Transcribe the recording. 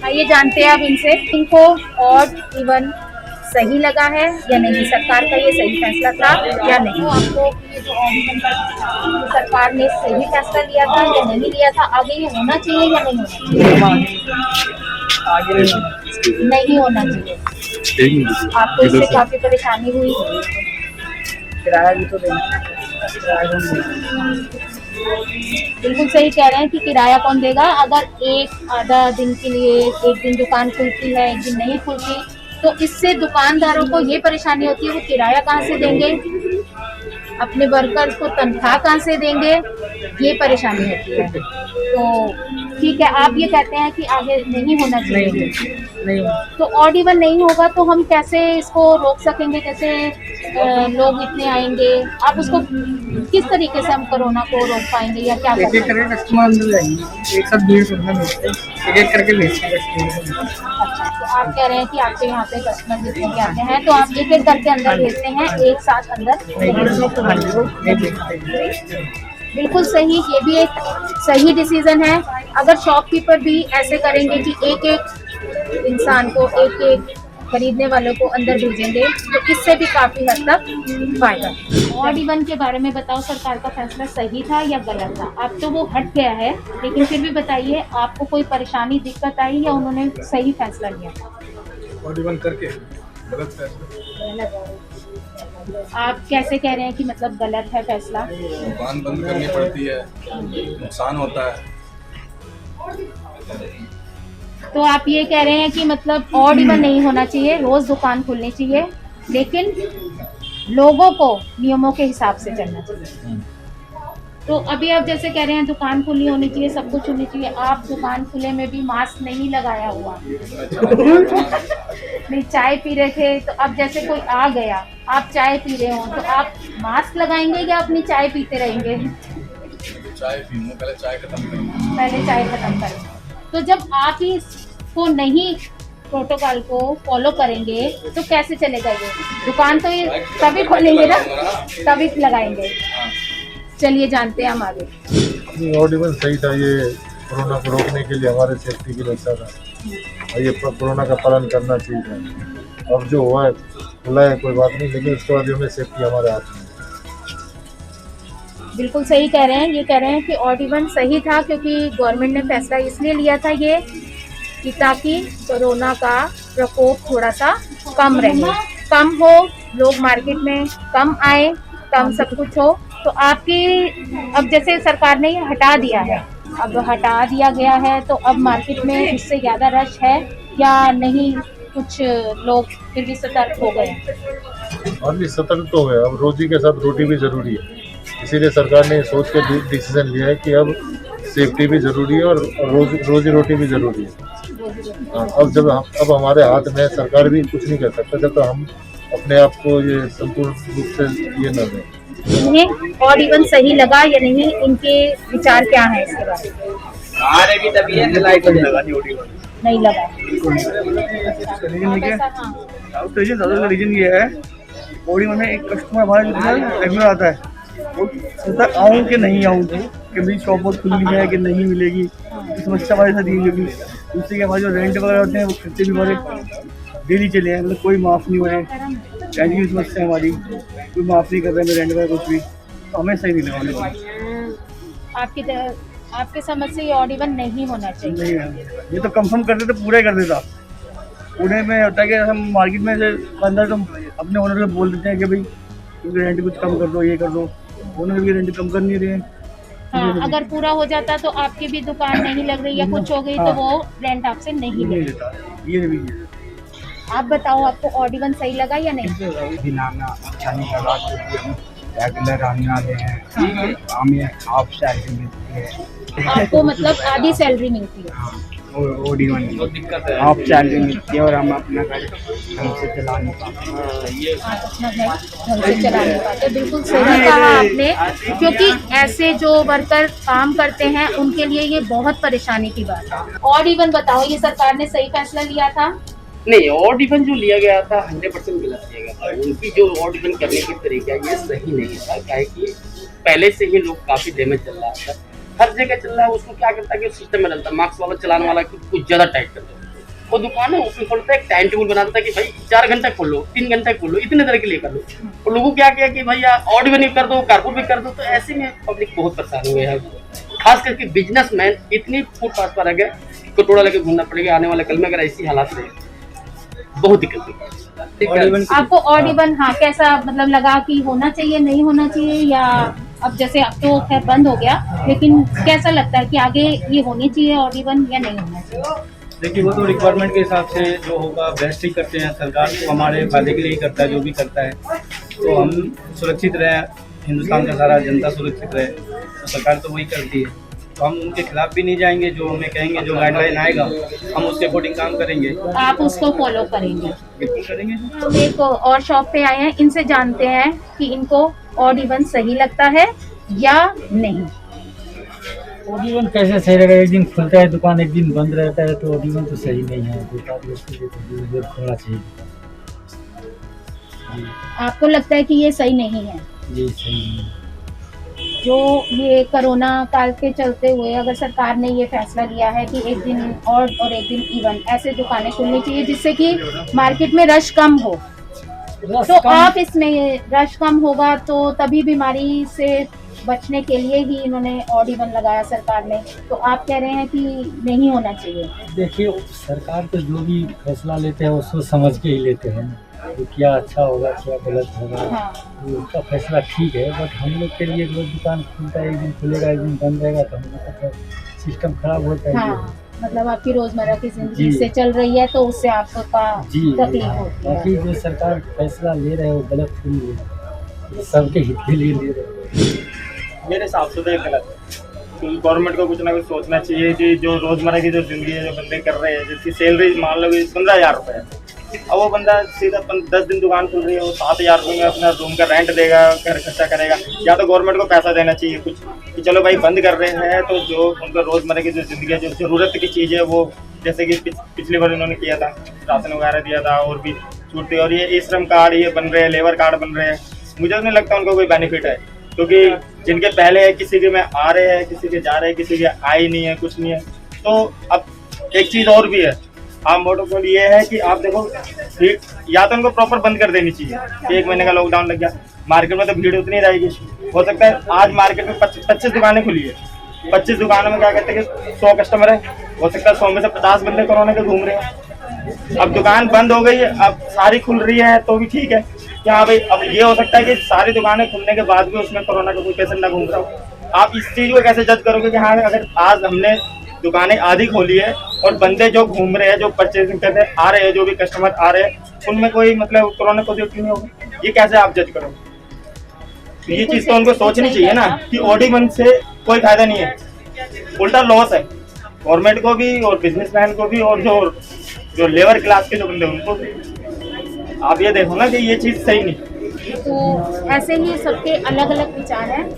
आइए जानते हैं अब इनसे, इनको ऑड इवन सही लगा है या नहीं, सरकार का ये सही फैसला था या नहीं। तो आपको ये जो ऑड इवन का सरकार ने सही फैसला लिया था या नहीं लिया था, आगे ये होना चाहिए या नहीं होना चाहिए? नहीं होना चाहिए। आपको इससे काफी परेशानी हुई? किराया भी तो देना, बिल्कुल सही कह रहे हैं कि किराया कौन देगा। अगर एक आधा दिन के लिए एक दिन दुकान खुलती है, एक दिन नहीं खुलती, तो इससे दुकानदारों को ये परेशानी होती है, वो किराया कहाँ से देंगे, अपने वर्कर्स को तनख्वाह कहाँ से देंगे, ये परेशानी होती है। तो ठीक है, आप ये कहते हैं कि आगे नहीं होना चाहिए। नहीं तो ऑड इवन नहीं होगा तो हम कैसे इसको रोक सकेंगे, कैसे लोग इतने आएंगे, आप उसको किस तरीके से हम कोरोना को रोक पाएंगे या क्या एक एक करके कस्टमर अंदर जाएंगे, एक साथ 150 भेजते हैं, एक एक करके भेजते हैं कस्टमर को। अच्छा, तो आप कह रहे हैं कि आपके यहाँ पे कस्टमर जितने भी आते हैं तो आप एक एक करके अंदर भेजते हैं, एक साथ अंदर नहीं भेजते। बिल्कुल सही, ये भी एक सही डिसीजन है। अगर शॉपकीपर भी ऐसे करेंगे कि एक एक इंसान को, एक एक खरीदने वालों को अंदर भेजेंगे, तो इससे भी काफी हद तक फायदा। ऑड इवन के बारे में बताओ, सरकार का फैसला सही था या गलत था? अब तो वो हट गया है, लेकिन फिर भी बताइए, आपको कोई परेशानी, दिक्कत आई या उन्होंने सही फैसला लिया? ऑड इवन करके गलत फैसला। आप कैसे कह रहे हैं कि मतलब गलत है फैसला? दुकान बंद करनी पड़ती है, नुकसान होता है। तो आप ये कह रहे हैं कि मतलब ऑड इवन नहीं होना चाहिए, रोज दुकान खुलनी चाहिए, लेकिन लोगों को नियमों के हिसाब से चलना चाहिए। तो अभी आप जैसे कह रहे हैं दुकान खुली होनी चाहिए, सब कुछ होनी चाहिए, आप दुकान खुले में भी मास्क नहीं लगाया हुआ नहीं, चाय पी रहे थे, तो अब जैसे कोई आ गया, आप चाय पी रहे हो, तो आप मास्क लगाएंगे या अपनी चाय पीते रहेंगे? चाय पीऊंगा, पहले चाय खत्म करूंगा। पहले चाय खत्म करेंगे। तो जब आप ही इसको नहीं, प्रोटोकॉल को फॉलो करेंगे तो कैसे चलेगा ये दुकान? तो ये तभी खोलेंगे ना, तभी लगाएंगे। चलिए जानते हैं हम आगे। ऑड इवन सही था, ये कोरोना को रोकने के लिए, हमारे सेफ्टी के लिए अच्छा था, और ये कोरोना का पालन करना चाहिए था। अब जो हुआ है खुला है, कोई बात नहीं, लेकिन उसके बाद हमें सेफ्टी हमारे हाथ में। बिल्कुल सही कह रहे हैं, ये कह रहे हैं कि ऑड इवन सही था, क्योंकि गवर्नमेंट ने फैसला इसलिए लिया था ये कि ताकि कोरोना का प्रकोप थोड़ा सा कम रहे, कम हो, लोग मार्केट में कम आए, कम सब कुछ हो। तो आपकी अब जैसे सरकार ने ये हटा दिया है, अब हटा दिया गया है, तो अब मार्केट में इससे ज़्यादा रश है या नहीं? कुछ लोग फिर भी सतर्क हो गए? और भी सतर्क तो हो गए, अब रोजी के साथ रोटी भी जरूरी है, इसीलिए सरकार ने सोच के डिसीजन लिया है कि अब सेफ्टी भी जरूरी है और रोजी रोटी भी जरूरी है। अब हमारे हाथ में, सरकार भी कुछ नहीं कर सकता जब तक हम अपने आप को ये संपूर्ण रूप से ये न दें। इन्हें ऑड इवन सही लगा या नहीं, इनके विचार क्या है इसके बारे में? नहीं लगा। रीजन ये है, ऑड इवन में एक कस्टमर हमारा रेगुलर आता है, वो सोचता आऊँ कि नहीं आऊँ, कि मेरी शॉप बहुत खुली है कि नहीं मिलेगी, समस्या हमारे साथ ये होगी। दूसरे के हमारे जो रेंट वगैरह होते हैं वो खर्चे भी हमारे डेली चले हैं, मतलब कोई माफ़ नहीं हो रहे, रेंट की समस्या हमारी, कोई माफ़ नहीं कर रहे हैं रेंट वगैरह कुछ भी, तो हमें सही नहीं लगा। आपके समझ से ये ऑड इवन नहीं होना चाहिए? नहीं है, ये तो कंफर्म करते तो पूरा ही कर देता। पुणे में होता है कि हम मार्केट में से अंदर तो अपने ओनर को बोल देते हैं कि भाई रेंट कुछ कम कर दो, ये कर दो, ओनर भी रेंट कम कर नहीं रहे। हाँ, अगर पूरा हो जाता तो आपकी भी दुकान नहीं लग रही या कुछ हो गई तो वो रेंट आपसे नहीं लेता। ये भी है। आप बताओ, आपको ऑड इवन सही लगा या नहीं? अच्छा नहीं लगा, रेगुलर आने वाले हैं, हमें हाफ सैलरी मिलती है। आपको मतलब आधी सैलरी मिलती है? हाफ सैलरी मिलती है और हम अपना घर ढंग से चला नहीं पाते। आप अपना घर ढंग से चला नहीं पाते। बिल्कुल सही कहा आपने, क्योंकि ऐसे जो वर्कर काम करते हैं उनके लिए ये बहुत परेशानी की बात है। ऑड इवन बताओ, ये सरकार ने सही फैसला लिया था? नहीं, ऑड इवन जो लिया गया था 100% गलत लिया गया था। उनकी जो ऑड इवन करने की तरीका है ये सही नहीं था, क्या है कि पहले से ही लोग काफी डैमेज चल रहा था, हर जगह चल रहा है। उसको क्या करता है कि सिस्टम में डलता, मार्क्स वाला चलाने वाला कुछ ज़्यादा टाइट कर देता है, वो दुकान है उसमें खोलता है, एक टाइम टेबल बनाता था कि भाई 4 घंटे खोल लो, 3 घंटे खोल लो, इतने देर के लिए कर लो। और लोगों को क्या किया कि भैया ऑड भी नहीं कर दो, कारपुट भी कर दो, तो ऐसे में पब्लिक बहुत परेशान हुए हैं। खास करके बिजनेसमैन इतनी फुटपाथ पर आ गए, कटोरा लेके घूमना पड़ेगा। आने वाले कल में अगर ऐसी हालात रहे बहुत दिक्कत होगी। आपको ऑड इवन हाँ कैसा मतलब लगा कि होना चाहिए, नहीं होना चाहिए, या अब जैसे अब तो खैर बंद हो गया, लेकिन कैसा लगता है कि आगे ये होनी चाहिए ऑड इवन या नहीं होना चाहिए? देखिए वो तो रिक्वायरमेंट के हिसाब से जो होगा बेस्ट ही करते हैं। सरकार तो हमारे फायदे के लिए ही करता है जो भी करता है, तो हम सुरक्षित रहें, हिंदुस्तान का सारा जनता सुरक्षित रहे, तो सरकार तो वही करती है। तो हम उनके खिलाफ भी नहीं जाएंगे, जो हमें कहेंगे, जो गाइडलाइन आएगा हम उसके अकॉर्डिंग काम करेंगे। आप उसको फॉलो करेंगे? बिल्कुल करेंगे। हम एक और शॉप पे आए हैं, इनसे जानते हैं कि इनको ऑड इवन सही लगता है या नहीं। ऑड इवन कैसे सही रहेगा? एक दिन खुलता है दुकान, एक दिन बंद रहता है, तो ऑड इवन तो सही नहीं है। दुकान उसके लिए तो दूर खोलना चाहिए। आपको लगता है कि ये सही नहीं है? जी सही नहीं। जो ये कोरोना काल के चलते हुए अगर सरकार ने ये फैसला लिया है कि एक दिन ऑड और एक दिन इवन ऐसे दुकानें खुलनी चाहिए जिससे कि मार्केट में रश कम हो, तो आप इसमें रश कम होगा तो तभी बीमारी से बचने के लिए ही इन्होंने ऑड इवन लगाया सरकार ने, तो आप कह रहे हैं कि नहीं होना चाहिए? देखिए सरकार तो जो भी फैसला लेते हैं वो सोच समझ के ही लेते हैं, तो क्या अच्छा होगा क्या गलत होगा। हाँ। तो उसका फैसला ठीक है, बट हम लोग के लिए रोज दुकान खुलता है, एक दिन खुलेगा एक दिन बंद रहेगा, तो हम लोग का सिस्टम खराब होता है। हाँ, मतलब आपकी रोजमर्रा की जिंदगी जी। से चल रही है तो उससे आपका जी तकलीफ होती है। बाकी जो सरकार फैसला ले रहे हैं वो गलत थोड़ी है, सबके हित के लिए ले रहे हैं। मेरे हिसाब से तो ये गलत है। तो गवर्नमेंट को कुछ ना कुछ सोचना चाहिए कि जो रोजमर्रा की जो जिंदगी है, जो बंदे कर रहे हैं, जिसकी सैलरी मान लो 15,000 रुपये है, अब वो बंदा सीधा 10 दिन दुकान खुल रही है, वो 7,000 रुपये में अपना रूम का रेंट देगा, घर खर्चा करेगा। या तो गवर्नमेंट को पैसा देना चाहिए कुछ कि चलो भाई बंद कर रहे हैं, तो जो उनका रोजमर्रा की जो जिंदगी है, जो जरूरत की चीज़ है, वो जैसे कि पिछली बार इन्होंने किया था, राशन वगैरह दिया था और भी छूट थी, और ये ई श्रम कार्ड ये बन रहे हैं, लेबर कार्ड बन रहे हैं, मुझे नहीं लगता उनको कोई बेनिफिट है। क्योंकि जिनके पहले है, किसी के में आ रहे हैं, किसी के जा रहे हैं, किसी के आए नहीं है, कुछ नहीं है। तो अब एक चीज़ और भी है, आप मोटोपोल ये है कि आप देखो या तो उनको प्रॉपर बंद कर देनी चाहिए। 1 महीने का लॉकडाउन लग गया, मार्केट में तो भीड़ उतनी रहेगी। हो सकता है आज मार्केट में 25 दुकानें खुली है, 25 दुकानों में क्या कहते हैं कि 100 कस्टमर है, हो सकता है 100 में से 50 बंदे कोरोना के घूम रहे हैं। अब दुकान बंद हो गई है, अब सारी खुल रही है तो भी ठीक है कि हाँ भाई, अब ये हो सकता है कि सारी दुकानें खुलने के बाद भी उसमें कोरोना का कोई पेशेंट ना घूम रहा हो। आप इस चीज़ को कैसे जज करोगे कि हाँ अगर आज हमने दुकानें आधी खोली है और बंदे जो घूम रहे हैं, जो परचेजिंग कर रहे आ रहे हैं, जो भी कस्टमर आ रहे हैं, उनमें कोई मतलब कोरोना पॉजिटिव नहीं होगा, ये कैसे आप जज करोगे? तो ये चीज़ तो उनको सोचनी चाहिए ना कि ऑड इवन से कोई फायदा नहीं है, उल्टा लॉस है गवर्नमेंट को भी और बिजनेसमैन को भी और जो लेबर क्लास के जो बंदे उनको भी। आप ये देखो ना कि ये चीज़ सही नहीं। तो ऐसे ही सबके अलग अलग विचार हैं।